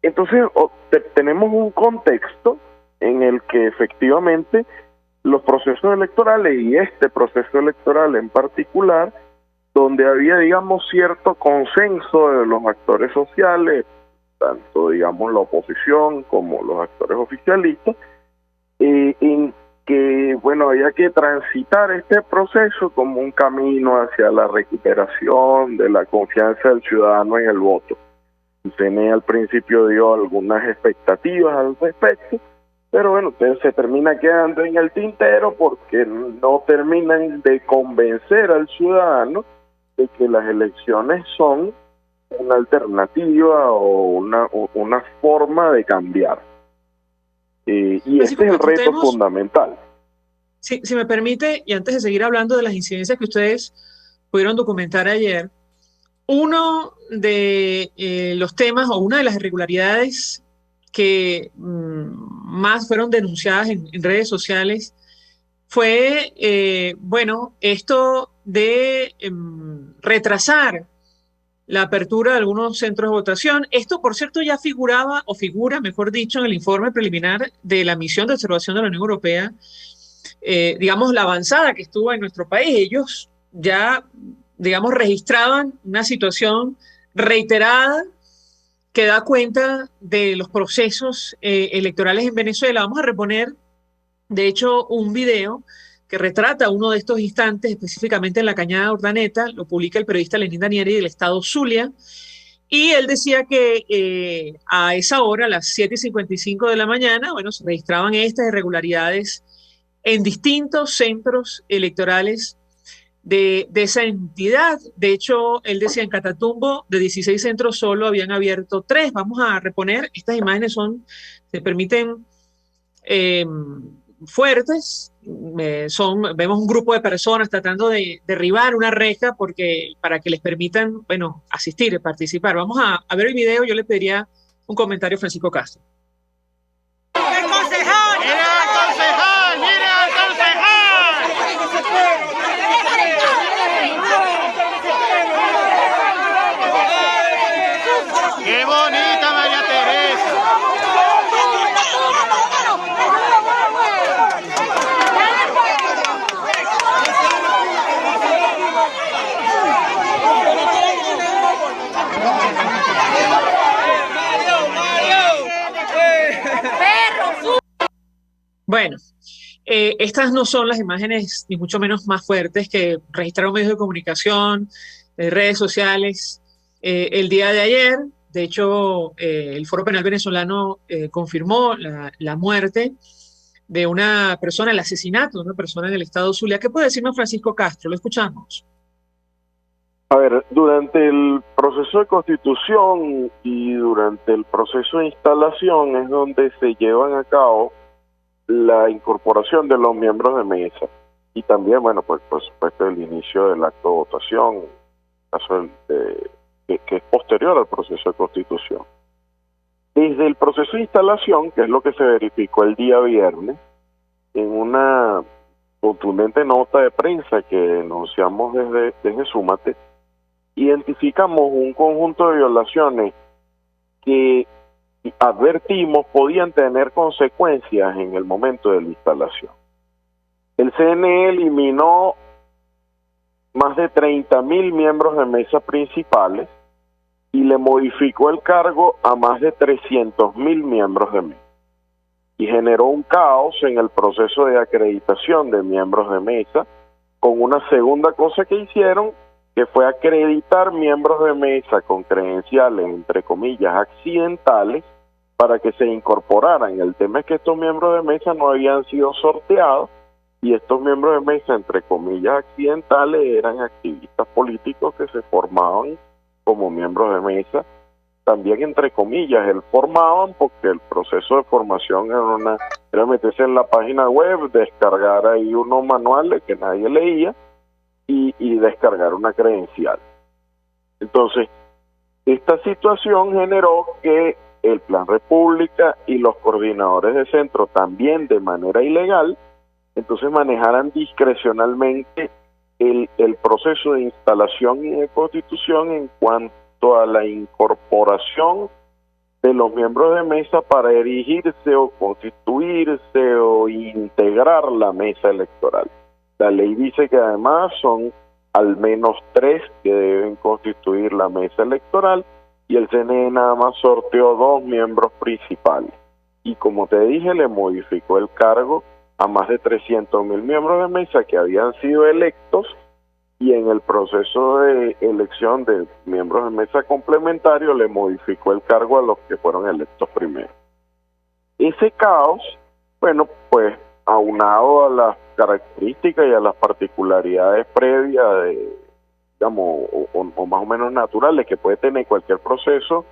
Entonces, tenemos un contexto en el que efectivamente los procesos electorales, y este proceso electoral en particular, donde había, digamos, cierto consenso de los actores sociales, tanto, digamos, la oposición como los actores oficialistas, en que, bueno, había que transitar este proceso como un camino hacia la recuperación de la confianza del ciudadano en el voto. El CNE al principio dio algunas expectativas al respecto, pero bueno, se termina quedando en el tintero porque no terminan de convencer al ciudadano de que las elecciones son una alternativa o una forma de cambiar. Y este es el reto fundamental. Si me permite, y antes de seguir hablando de las incidencias que ustedes pudieron documentar ayer, uno de los temas o una de las irregularidades que más fueron denunciadas en redes sociales fue, bueno, esto de retrasar la apertura de algunos centros de votación. Esto, por cierto, ya figuraba, o figura, mejor dicho, en el informe preliminar de la misión de observación de la Unión Europea, digamos, la avanzada que estuvo en nuestro país. Ellos ya, digamos, registraban una situación reiterada que da cuenta de los procesos electorales en Venezuela. Vamos a reponer, de hecho, un video que retrata uno de estos instantes, específicamente en la Cañada de Urdaneta. Lo publica el periodista Lenín Danieri del estado Zulia, y él decía que a esa hora, a las 7:55 de la mañana, bueno, se registraban estas irregularidades en distintos centros electorales de esa entidad. De hecho, él decía, en Catatumbo, de 16 centros solo habían abierto 3. Vamos a reponer, estas imágenes se permiten fuertes. Vemos un grupo de personas tratando de derribar una reja para que les permitan, bueno, asistir, participar. Vamos a ver el video. Yo le pediría un comentario a Francisco Castro. ¡El concejal! ¡Mira al concejal! ¡Mira al concejal! Bueno, estas no son las imágenes, ni mucho menos más fuertes que registraron medios de comunicación, redes sociales el día de ayer. De hecho, el Foro Penal venezolano confirmó la muerte de una persona, el asesinato de una persona en el estado Zulia. ¿Qué puede decirnos Francisco Castro? Lo escuchamos. A ver, durante el proceso de constitución y durante el proceso de instalación es donde se llevan a cabo la incorporación de los miembros de mesa y también, bueno, pues por supuesto el inicio del acto de votación, caso que es posterior al proceso de constitución. Desde el proceso de instalación, que es lo que se verificó el día viernes, en una contundente nota de prensa que denunciamos desde Súmate, identificamos un conjunto de violaciones que advertimos podían tener consecuencias en el momento de la instalación. El CNE eliminó más de 30.000 miembros de mesa principales y le modificó el cargo a más de 300.000 miembros de mesa. Y generó un caos en el proceso de acreditación de miembros de mesa, con una segunda cosa que hicieron, que fue acreditar miembros de mesa con credenciales, entre comillas, accidentales, para que se incorporaran. El tema es que estos miembros de mesa no habían sido sorteados, y estos miembros de mesa, entre comillas, accidentales, eran activistas políticos que se formaban como miembros de mesa, también entre comillas, formaban porque el proceso de formación era meterse en la página web, descargar ahí unos manuales que nadie leía y descargar una credencial. Entonces, esta situación generó que el Plan República y los coordinadores de centro, también de manera ilegal, entonces manejaran discrecionalmente el proceso de instalación y de constitución en cuanto a la incorporación de los miembros de mesa para erigirse o constituirse o integrar la mesa electoral. La ley dice que además son al menos 3 que deben constituir la mesa electoral, y el CNE nada más sorteó 2 miembros principales. Y como te dije, le modificó el cargo a más de 300.000 miembros de mesa que habían sido electos, y en el proceso de elección de miembros de mesa complementario le modificó el cargo a los que fueron electos primero. Ese caos, bueno, pues aunado a las características y a las particularidades previas digamos, o más o menos naturales que puede tener cualquier proceso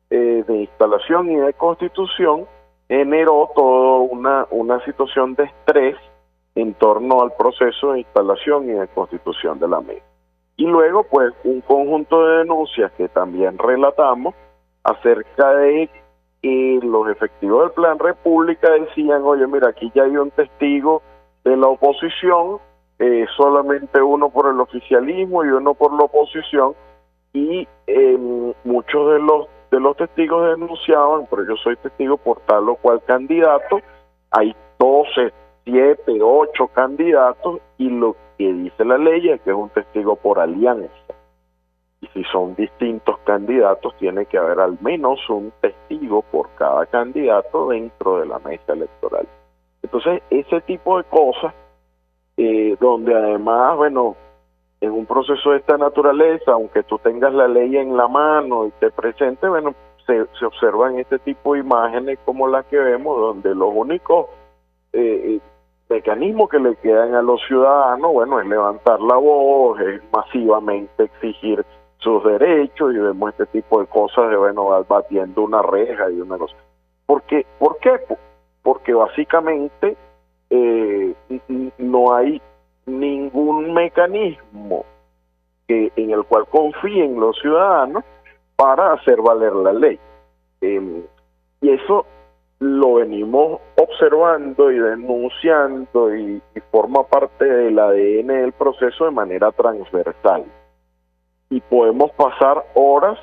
de instalación y de constitución, generó toda una situación de estrés en torno al proceso de instalación y de constitución de la mesa. Y luego, pues, un conjunto de denuncias que también relatamos acerca de que los efectivos del Plan República decían, oye, mira, aquí ya hay un testigo de la oposición, solamente uno por el oficialismo y uno por la oposición, y muchos de los testigos denunciaban, pero yo soy testigo por tal o cual candidato, hay 12, 7, 8 candidatos, y lo que dice la ley es que es un testigo por alianza. Y si son distintos candidatos, tiene que haber al menos un testigo por cada candidato dentro de la mesa electoral. Entonces, ese tipo de cosas, donde además, bueno, en un proceso de esta naturaleza, aunque tú tengas la ley en la mano y te presente, bueno, se observan este tipo de imágenes como las que vemos, donde los únicos mecanismos que le quedan a los ciudadanos, bueno, es levantar la voz, es masivamente exigir sus derechos, y vemos este tipo de cosas de, bueno, batiendo una reja y una cosa. ¿Por qué? Porque básicamente no hay ningún mecanismo en el cual confíen los ciudadanos para hacer valer la ley. Y eso lo venimos observando y denunciando, y forma parte del ADN del proceso de manera transversal. Y podemos pasar horas,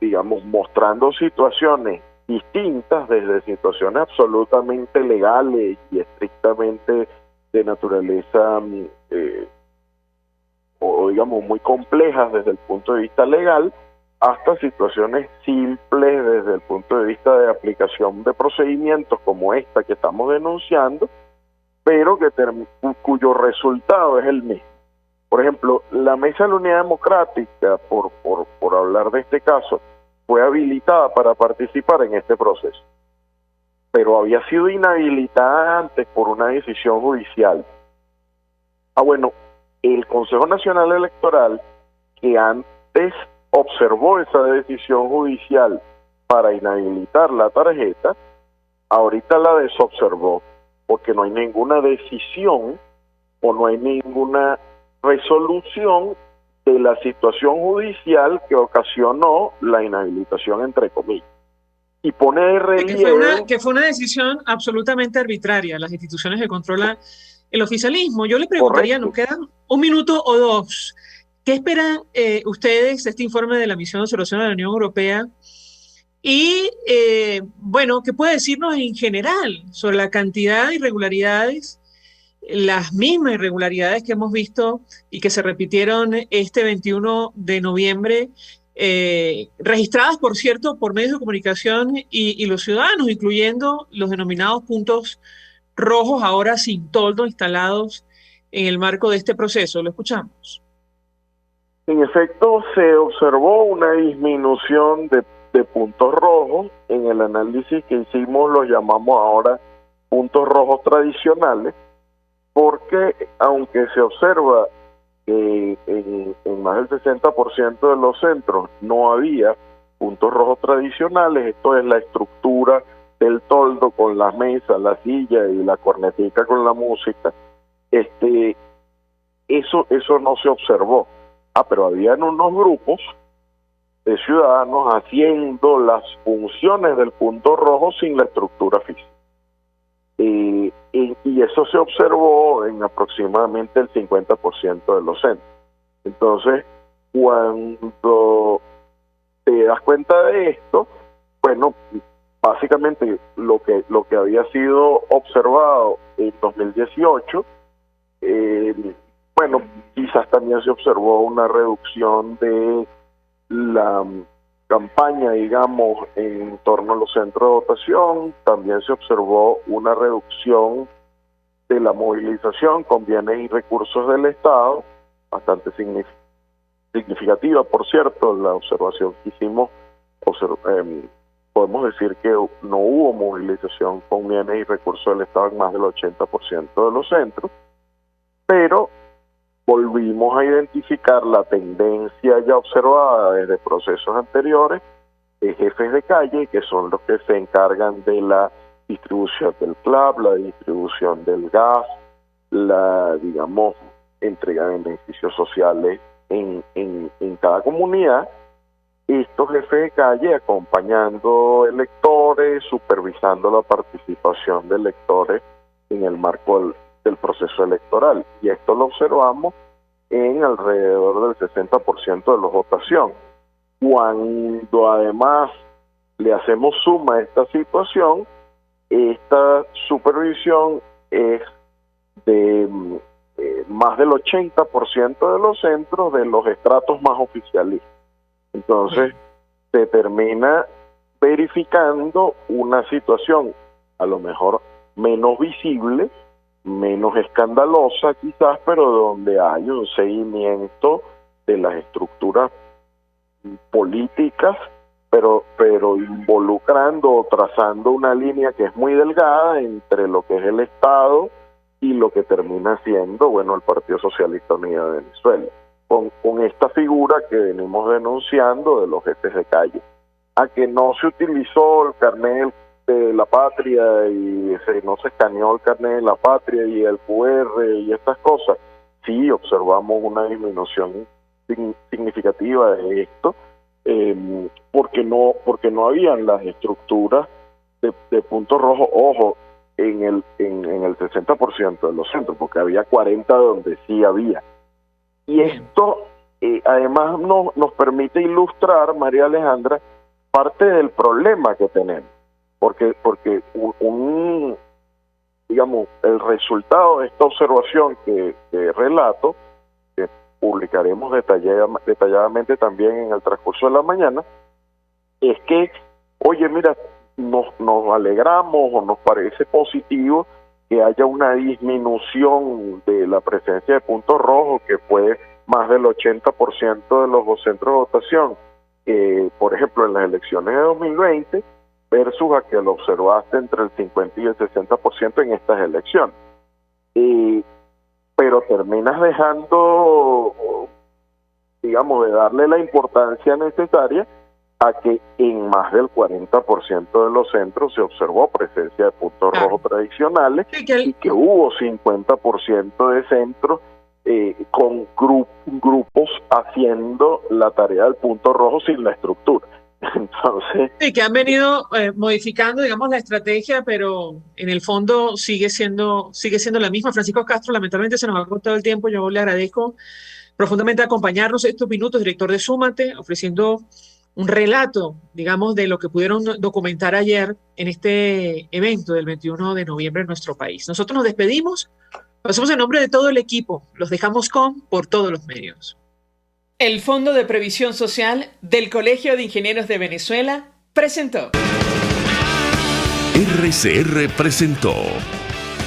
digamos, mostrando situaciones distintas, desde situaciones absolutamente legales y estrictamente de naturaleza o digamos muy complejas desde el punto de vista legal, hasta situaciones simples desde el punto de vista de aplicación de procedimientos como esta que estamos denunciando, pero cuyo resultado es el mismo. Por ejemplo, la Mesa de la Unidad Democrática, por hablar de este caso, fue habilitada para participar en este proceso, pero había sido inhabilitada antes por una decisión judicial. Bueno, el Consejo Nacional Electoral, que antes observó esa decisión judicial para inhabilitar la tarjeta, ahorita la desobservó, porque no hay ninguna decisión o no hay ninguna resolución de la situación judicial que ocasionó la inhabilitación, entre comillas. Y pone de relieve... Que fue una decisión absolutamente arbitraria. Las instituciones que controlan el oficialismo. Yo le preguntaría, Correcto. nos quedan un minuto o dos. ¿Qué esperan ustedes de este informe de la Misión de Observación de la Unión Europea? Y, bueno, ¿qué puede decirnos en general sobre la cantidad de irregularidades, las mismas irregularidades que hemos visto y que se repitieron este 21 de noviembre, registradas, por cierto, por medios de comunicación y los ciudadanos, incluyendo los denominados puntos rojos, ahora sin toldo, instalados en el marco de este proceso? Lo escuchamos. En efecto, se observó una disminución de puntos rojos. En el análisis que hicimos los llamamos ahora puntos rojos tradicionales, porque aunque se observa que en más del 60% de los centros no había puntos rojos tradicionales, esto es la estructura del toldo con las mesas, la silla y la cornetica con la música, eso no se observó. Pero habían unos grupos de ciudadanos haciendo las funciones del punto rojo sin la estructura física. Y eso se observó en aproximadamente el 50% de los centros. Entonces, cuando te das cuenta de esto, bueno, básicamente lo que había sido observado en 2018, bueno, quizás también se observó una reducción de la campaña, digamos, en torno a los centros de votación. También se observó una reducción de la movilización con bienes y recursos del Estado, bastante significativa, por cierto. La observación que hicimos, podemos decir que no hubo movilización con bienes y recursos del Estado en más del 80% de los centros, pero volvimos a identificar la tendencia ya observada desde procesos anteriores de jefes de calle, que son los que se encargan de la distribución del CLAP, la distribución del gas, la, digamos, entrega de beneficios sociales en cada comunidad. Estos jefes de calle acompañando electores, supervisando la participación de electores en el marco del proceso electoral, y esto lo observamos en alrededor del 60% de los votación. Cuando además le hacemos suma a esta situación, esta supervisión es de más del 80% de los centros de los estratos más oficialistas. Entonces, se termina verificando una situación a lo mejor menos visible, menos escandalosa quizás, pero donde hay un seguimiento de las estructuras políticas, pero involucrando o trazando una línea que es muy delgada entre lo que es el Estado y lo que termina siendo, bueno, el Partido Socialista Unido de Venezuela, con esta figura que venimos denunciando de los jefes de calle. A que no se utilizó el carnet de la patria y no se escaneó el carnet de la patria y el QR y estas cosas, sí observamos una disminución significativa de esto, porque no habían las estructuras de puntos rojos, ojo, en el 60% de los centros, porque había 40 donde sí había. Y esto además nos permite ilustrar, María Alejandra, parte del problema que tenemos, porque digamos, el resultado de esta observación que relato, que publicaremos detalladamente también en el transcurso de la mañana, es que, oye, mira, nos alegramos o nos parece positivo que haya una disminución de la presencia de puntos rojos, que fue más del 80% de los centros de votación, por ejemplo, en las elecciones de 2020, versus a que lo observaste entre el 50 y el 60% en estas elecciones. Pero terminas dejando, digamos, de darle la importancia necesaria a que en más del 40% de los centros se observó presencia de puntos rojos tradicionales, y que hubo 50% de centros con grupos haciendo la tarea del punto rojo sin la estructura. Entonces, sí, que han venido modificando, digamos, la estrategia, pero en el fondo sigue siendo la misma. Francisco Castro, lamentablemente se nos ha agotado el tiempo. Yo le agradezco profundamente acompañarnos estos minutos, director de Súmate, ofreciendo un relato, digamos, de lo que pudieron documentar ayer en este evento del 21 de noviembre en nuestro país. Nosotros nos despedimos, lo hacemos en nombre de todo el equipo, los dejamos por todos los medios. El Fondo de Previsión Social del Colegio de Ingenieros de Venezuela presentó. RCR presentó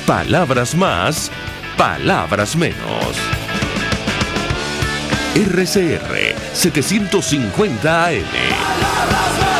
Palabras más, palabras menos. RCR 750 AM.